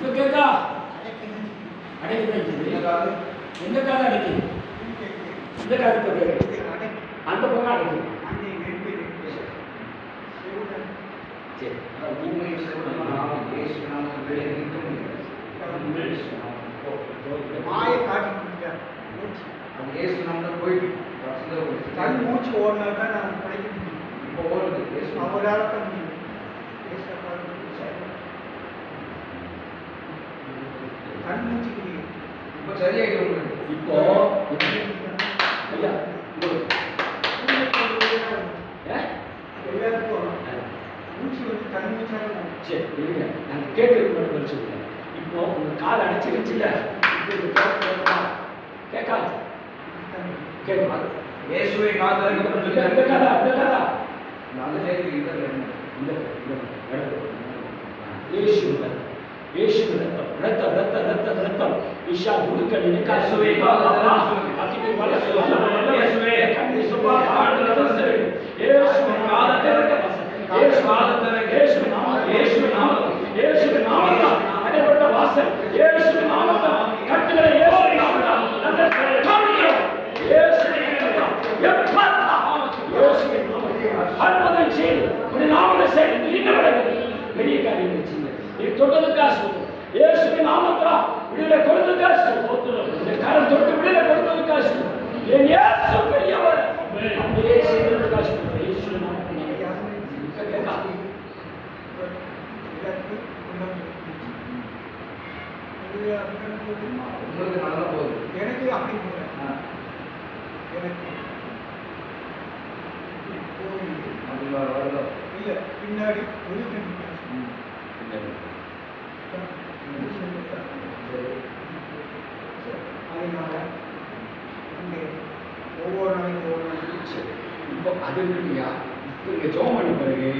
இப்போ கேட்கா அடைக்குது. எந்த காலம் அடைக்குது? இந்த காலம் இப்போ கேட்குது. அந்த பக்கம் அடைக்குது. சரி மாயை காட்டி போயிட்டு கண் மூச்சு ஓடினாக்கா நான் படிக்க முடியும். இப்போ ஓடுது அவரால் தான் முடியும். கண் மூச்சு இப்போ சரியாயிடும். இப்போ ஐயா எல்லாருக்கும் மூச்சு வந்து கண் மூச்சாக சரி இல்லைங்க நாங்கள் கேட்கறது மட்டும் படிச்சுருக்கேன். இப்போ உங்கள் கால் அடைச்சிருச்சுல கேட்காது கேட்கும். இயேசுவை காதல் இந்த கதா இந்த கதா यीशु रत्तम ईशा दूर करने का सुवे बाबा अति वाला यीशु यीशु काल कर यीशु नाम का अडेपट्ट वासन यीशु नाम का कटले यीशु नाम का अंदर कामियो यीशु यप्पा यीशु அற்புதம் செய்து உடைய நாமத்தை செய்து இன்னவரை பெரிய காரியங்களை செய்யுங்க. நீ தொட்டதுக்காக சொல்லுங்க. இயேசுவின் நாமத்தில் விடுதலை கொடுத்ததுக்காக சொல்லுங்க. இந்த காரம் தொட்டு விடுதலை கொடுத்ததுக்காக சொல்லுங்க. என் இயேசு பெரியவர். அந்த இயேசு செய்ததுக்காக சொல்லுங்க. இயேசுவின் நாமத்தில் கேட்கா உங்களுக்கு நல்லா போகுது. எனக்கு அப்படி எனக்கு இல்ல பின்னாடி அதனால ஒவ்வொரு நாளைக்கு இப்போ அது இல்லையா? இப்போ இங்கே ஜோம் பண்ண பிறகு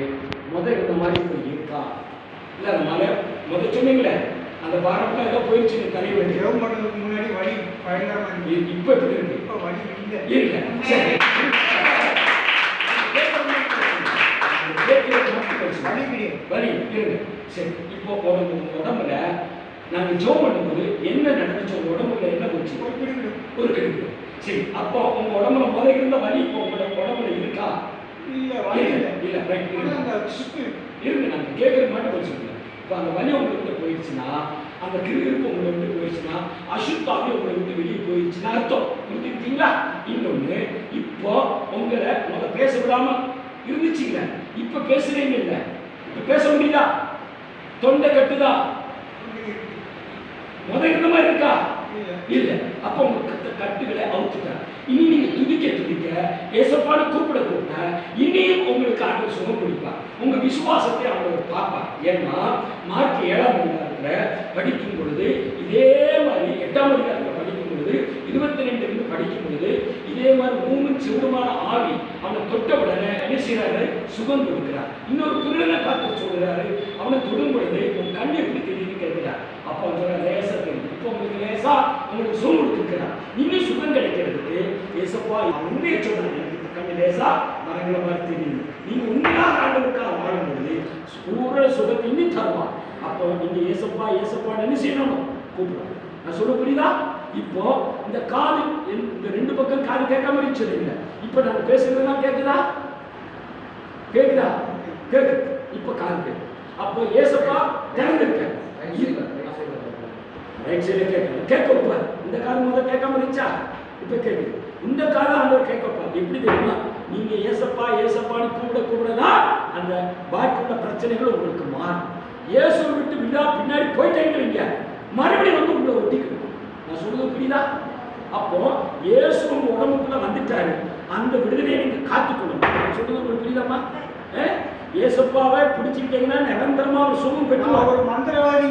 முதல் இந்த மாதிரி இப்போ இருக்கா இல்லை? அதனால முதல் சொன்னீங்களே அந்த பாரம்பரியம் ஏதோ போயிடுச்சு தலைவர் ஜோம் பண்ணுறதுக்கு முன்னாடி வழி பயங்கரமாக இப்போ எப்படி இருக்கு? இப்போ வழி இல்லை இல்லை சரி வலி இருங்க. சரி இப்போ உடம்புல நாங்கள் ஜோம் பண்ணும்போது என்ன நடந்துச்சு? உங்க உடம்புல என்ன போச்சு? ஒரு கிடுக்கு. சரி அப்போ உங்க உடம்புல முதல்ல இருந்த வலி இப்போ உங்களோட உடம்புல இருக்கா? இல்லை இல்லை ரைட் இருங்க. நாங்கள் கேட்குறது மட்டும் வச்சுக்கோங்க. இப்போ அந்த வலி உங்களை விட்டு போயிடுச்சுன்னா, அந்த கிருப்பு உங்களை விட்டு போயிடுச்சுன்னா, அசுத்தாவே உங்களை விட்டு வெளியே போயிடுச்சுன்னா அர்த்தம். புரிஞ்சுக்கிட்டீங்களா? இன்னொன்று இப்போ உங்களை முதல்ல பேச விடாம இருந்துச்சுங்க. இப்ப பேசுறீங்க இல்ல? இப்ப பேச முடியுதா? தொண்டை கட்டுதா? முதல் இருந்த மாதிரி இருக்கா? இல்ல. அப்ப உங்க கட்டுகளை அவுத்துட்டா. இனி நீங்க துதிக்க ஏசப்பான்னு கூப்பிட இனியும் உங்களுக்கு ஆண்டவர் சுகம் கொடுப்பா. உங்க விசுவாசத்தை அவங்க பார்ப்பா. ஏன்னா மார்க் 7ஆம் அதிகாரத்துல படிக்கும் பொழுது இதே மாதிரி 8ஆம் அதிகாரத்துல படிக்கும் பொழுது 22 படிக்கும் பொழுது இதே மாதிரி மூமின் செவிடுமான ஆவி அவனை தொட்ட உடனே என்ன செய்யறாரு? சுகம் கொடுக்கிறார். இன்னொரு குருடனை பார்த்து சொல்றாரு, அவனை தொடும் பொழுது உன் கண் எப்படி தெரியுது கேட்கிறார். அப்போ அவன் லேசா தெரியும். இப்போ உங்களுக்கு லேசா உங்களுக்கு சுகம் கொடுத்துருக்கிறார். இன்னும் சுகம் கிடைக்கிறதுக்கு ஏசப்பா உண்மையை சொல்றாங்க. எனக்கு கண் லேசா மரங்களை மாதிரி தெரியுது. நீங்க உண்மையாக ஆண்டவருக்காக வாழும்பொழுது பூர சுகத்தை இன்னும் தருவான். அப்போ நீங்க ஏசப்பா ஏசப்பான்னு என்ன செய்யணும்? கூப்பிடணும். நான் சொல்ல புரியுதா? இப்போ இந்த காது இந்த ரெண்டு பக்கம் காது கேட்காம இருந்துச்சு. இப்போ நம்ம பேசுறதுலாம் கேட்குதா? கேட்குதா? கேட்கு. இப்போ காது கேட்கு. அப்போ ஏசப்பா திறந்துருக்க ரைட் சைடில் கேட்கணும். கேட்கப்பா இந்த காது முதல் கேட்காம இருந்துச்சா? இப்போ கேட்குது. இந்த காது ஆண்டவர் கேட்கப்பா. எப்படி தெரியுமா? நீங்க ஏசப்பா ஏசப்பான்னு கூப்பிடதான் அந்த பாக்கியுள்ள பிரச்சனைகள் உங்களுக்கு மாறும். இயேசுவை விட்டு பின்னாடி போயிட்டேங்க மறுபடியும் வந்து உங்களை ஒட்டிக்கணும். நான் சொல்றது புரியுதா? அப்போ இயேசு உங்க உடம்புக்குள்ள வந்துட்டாரு. அந்த விடுதலையை நீங்க காத்துக்கணும். நான் சொல்றது உங்களுக்கு புரியுதாமா? இயேசுப்பாவை பிடிச்சிக்கிட்டீங்கன்னா நிரந்தரமா ஒரு சுகம் பெற்று ஒரு மந்திரவாதி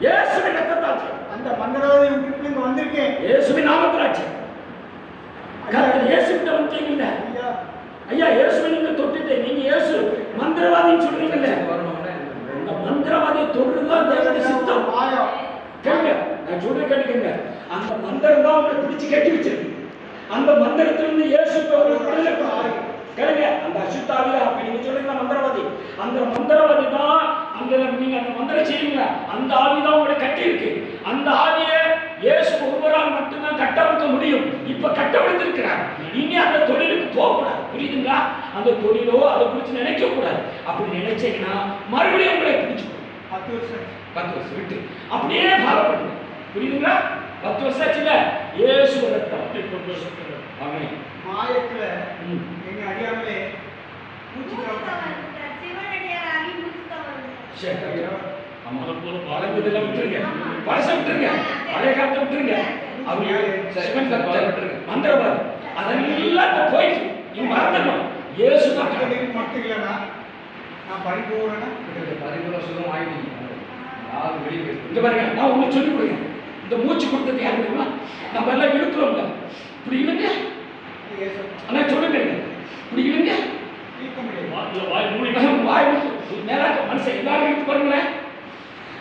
இயேசுவின் ரத்தத்தாச்சு. அந்த மந்திரவாதி வீட்டுக்கு நீங்க வந்திருக்கேன். இயேசுவின் நாமத்திலாச்சு. கர்த்தர் இயேசுகிட்ட வந்துட்டீங்கல்ல ஐயா, இயேசுவை நீங்க தொட்டுட்டு நீங்க இயேசு மந்திரவாதின்னு சொல்றீங்கல்ல, அந்த மந்திரவாதியை தொடுறதுதான் தேவனுடைய சித்தம். கேளுங்க, நான் சொல்றேன் கேட்டுக்கங்க. அந்த மந்திரம் தான் உங்களை பிடிச்சு கட்டி வச்சிருக்கு. அந்த மந்திரத்திலிருந்து இயேசு கேளுங்க. அந்த அசுத்தாவில அப்ப நீங்க சொல்றீங்க மந்திரவாதி, அந்த மந்திரவாதி தான் அந்த நீங்க அந்த மந்திரம் செய்யுங்க. அந்த ஆவி தான் உங்களை கட்டி இருக்கு. அந்த ஆவியை இயேசு ஒருவரால் மட்டும்தான் கட்டமைக்க முடியும். இப்ப கட்டமைத்திருக்கிறார். இனி அந்த தொழிலுக்கு போகக்கூடாது. புரியுதுங்களா? அந்த தொழிலோ அதை குறித்து நினைக்க கூடாது. அப்படி நினைச்சீங்கன்னா மறுபடியும் உங்களை பிடிச்சிக்கணும். 10 வருஷம் விட்டு அப்படியே ஃபாலோ பண்ணுங்க. புரியுதுங்களா? 10 வருஷம் ஆச்சுல இயேசு ரத்தம். ஆமென். மாயத்துல எங்க அறியாமலே ஆமா. பழங்குதெல்லாம் விட்டுருங்க, பழச விட்டுருங்க, பழைய காலத்தை விட்டுருங்க. மந்திரவாதி அதெல்லாம் இப்ப போயிட்டு நீங்க மறந்துடணும். இயேசு மட்டும் இல்லைன்னா நான் பரிபூரண சுகம் ஆயிட்டீங்க. இங்க பாருங்க, நான் உங்களுக்கு சொல்லிக் கொடுங்க. இந்த மூச்சு கொடுத்தது யாரு தெரியுமா? நம்ம எல்லாம் இழுக்கிறோம்ல, இப்படி இழுங்க. ஆனா சொல்லுங்க, இப்படி இழுங்க. வாய் மேல மனுஷன் எல்லாரும் இழுத்து பாருங்களேன்.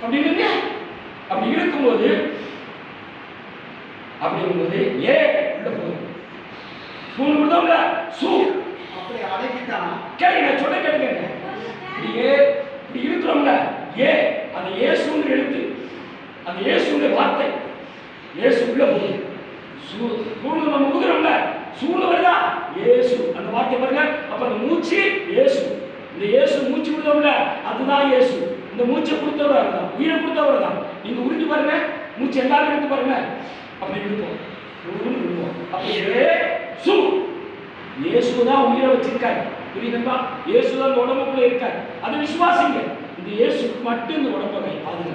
அப்படி இழுங்க. அப்படி இழுக்கும்போது ஏ உள்ள போகுது. சூழ் விடுதோம்ல, சூ அப்படி அடக்கிட்டான். கேளுங்க, நான் சொல்ல கேளுங்க. இப்படி இழுக்கிறோம்ல, ஏ அந்த இயேசுன்னு எழுத்து, அந்த இயேசுடைய வார்த்தை, இயேசு உள்ள போகுது. சூழ் நம்ம ஊதுறோம்ல, சூழ் வருதா, இயேசு அந்த வார்த்தை பாருங்க. அப்ப அந்த மூச்சு இயேசு, இந்த இயேசு மூச்சு விடுதோம்ல, அதுதான் இயேசு. இந்த மூச்சை கொடுத்தவர் தான், உயிரை கொடுத்தவர் தான். நீங்க உறிஞ்சு பாருங்க, மூச்சு எல்லாரும் எடுத்து பாருங்க. அப்படி விடுவோம், விடுவோம். அப்படியே சூ இயேசு தான் உயிரை வச்சிருக்காரு. புரியுதுங்களா? இயேசு தான் உடம்புக்குள்ள இருக்காரு. அதை விசுவாசிங்க. இந்த இயேசு மட்டும் இந்த உடம்பை பாதுகாப்பு.